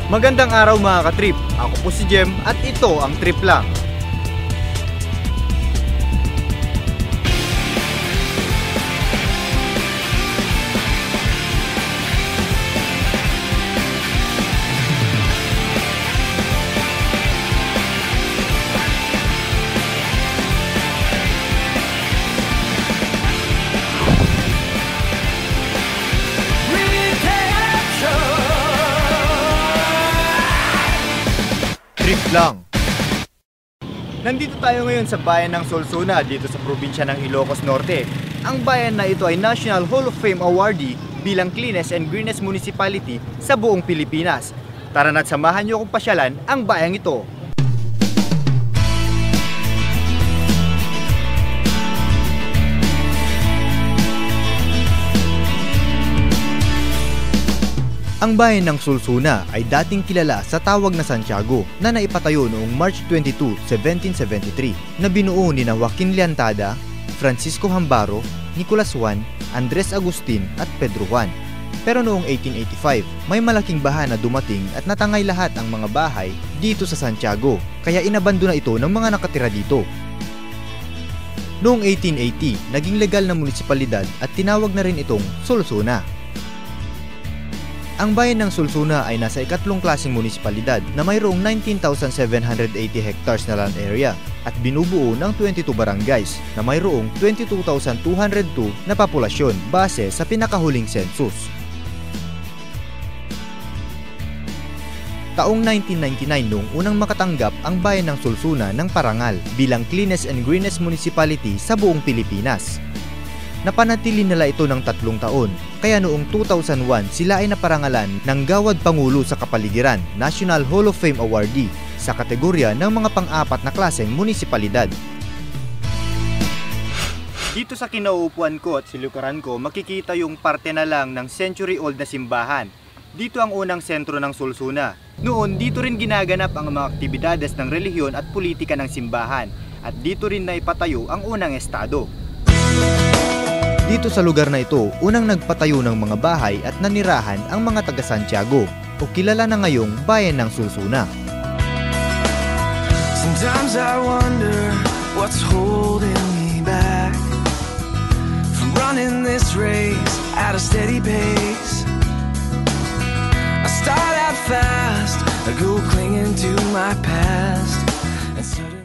Magandang araw mga ka-trip. Ako po si Jem at ito ang Trip Lang. Trip lang. Nandito tayo ngayon sa bayan ng Solsona dito sa probinsya ng Ilocos Norte. Ang bayan na ito ay National Hall of Fame awardee bilang cleanest and greenest municipality sa buong Pilipinas. Tara na't samahan niyo akong pasyalan ang bayang ito. Ang bayan ng Solsona ay dating kilala sa tawag na Santiago na naipatayo noong March 22, 1773 na binuo ni Joaquin Llantada, Francisco Hambaro, Nicolas Juan, Andres Agustin at Pedro Juan. Pero noong 1885, may malaking baha na dumating at natangay lahat ang mga bahay dito sa Santiago, kaya inabandona ito ng mga nakatira dito. Noong 1880, naging legal na munisipalidad at tinawag na rin itong Solsona. Ang bayan ng Solsona ay nasa ikatlong klaseng munisipalidad na mayroong 19,780 hectares na land area at binubuo ng 22 barangays na mayroong 22,202 na populasyon base sa pinakahuling census. Taong 1999 noong unang makatanggap ang bayan ng Solsona ng parangal bilang cleanest and greenest municipality sa buong Pilipinas. Napanatili nila ito ng 3 taon, kaya noong 2001 sila ay naparangalan ng Gawad Pangulo sa Kapaligiran National Hall of Fame awardee sa kategorya ng mga pang-apat na klaseng munisipalidad. Dito sa kinauupuan ko at silukuran ko, makikita yung parte na lang ng century-old na simbahan. Dito ang unang sentro ng Solsona. Noon, dito rin ginaganap ang mga aktibidades ng relihiyon at politika ng simbahan at dito rin naipatayo ang unang estado. Dito sa lugar na ito, unang nagpatayo ng mga bahay at nanirahan ang mga taga Santiago o kilala na ngayong bayan ng Solsona. Sometimes I wonder what's holding me back from running this race at a steady pace. I start out fast, I go clinging to my past and suddenly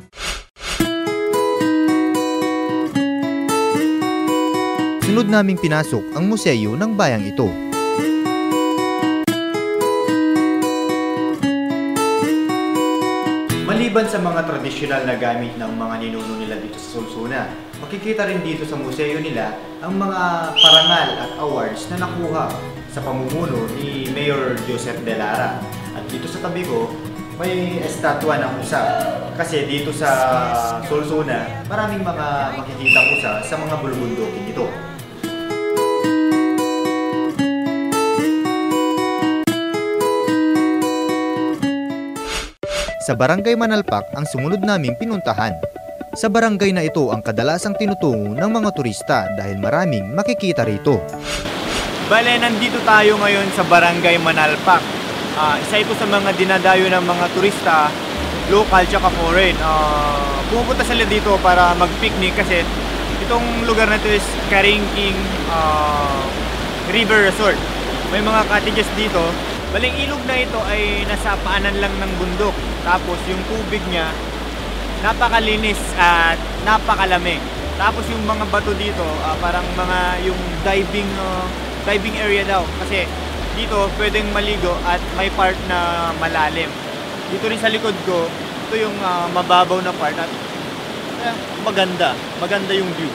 sunod naming pinasok ang museo ng bayang ito. Maliban sa mga tradisyonal na gamit ng mga ninuno nila dito sa Solsona, makikita rin dito sa museo nila ang mga parangal at awards na nakuha sa pamumuno ni Mayor Joseph De Lara. At dito sa tabi ko, may estatwa ng usa. Kasi dito sa Solsona, maraming mga makikitang usa sa mga bulubundukin ito. Sa Barangay Manalpak ang sumunod naming pinuntahan. Sa barangay na ito ang kadalasang tinutungo ng mga turista dahil maraming makikita rito. Bale, nandito tayo ngayon sa Barangay Manalpak. Isa ito sa mga dinadayo ng mga turista, local tsaka foreign. Pumupunta sila dito para mag-picnic kasi itong lugar na ito is Karingking River Resort. May mga cottages dito. Baling ilog na ito ay nasa paanan lang ng bundok. Tapos yung tubig niya napakalinis at napakalamig. Tapos yung mga bato dito parang mga yung diving area daw kasi dito pwedeng maligo at may part na malalim. Dito rin sa likod ko, ito yung mababaw na part at maganda yung view.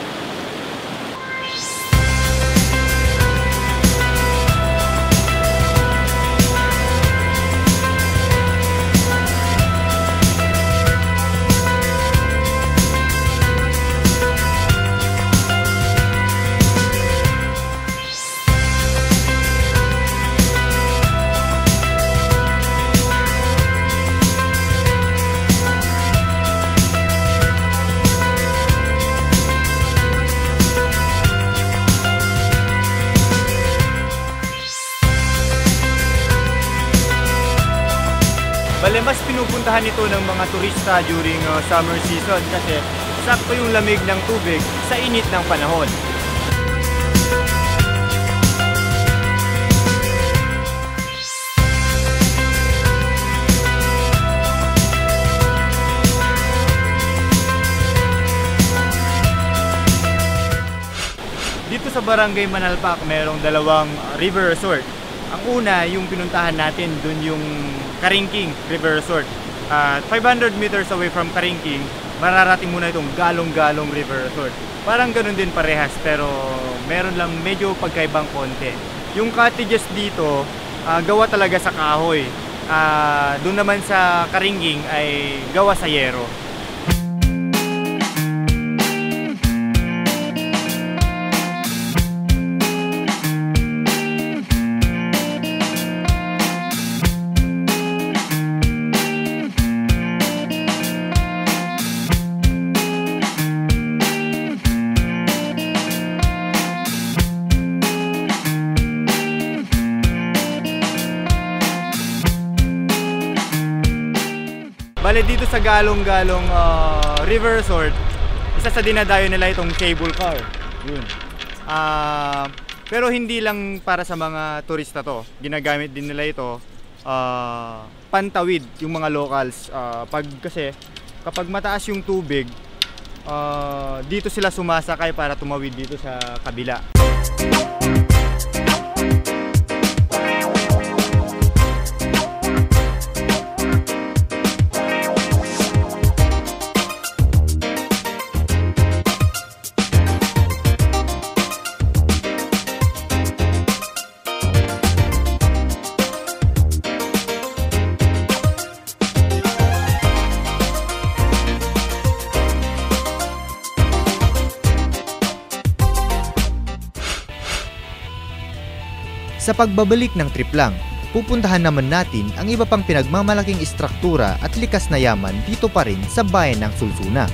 Bale, mas pinupuntahan ito ng mga turista during summer season kasi sakto yung lamig ng tubig sa init ng panahon. Dito sa Barangay Manalpak, merong dalawang river resort. Ang una, yung pinuntahan natin, dun yung Karingking River Resort. 500 meters away from Karingking, mararating muna itong Galong-Galong River Resort. Parang ganun din parehas, pero meron lang medyo pagkaibang konti. Yung cottages dito, gawa talaga sa kahoy. Doon naman sa Karingking ay gawa sa yero. Bale, dito sa Galong-Galong River Resort, isa sa dinadayo nila itong cable car. Yun. Pero hindi lang para sa mga turista to. Ginagamit din nila ito pantawid yung mga locals. Kasi kapag mataas yung tubig, dito sila sumasakay para tumawid dito sa kabila. Sa pagbabalik ng trip lang, pupuntahan naman natin ang iba pang pinagmamalaking istruktura at likas na yaman dito pa rin sa bayan ng Sulsuna.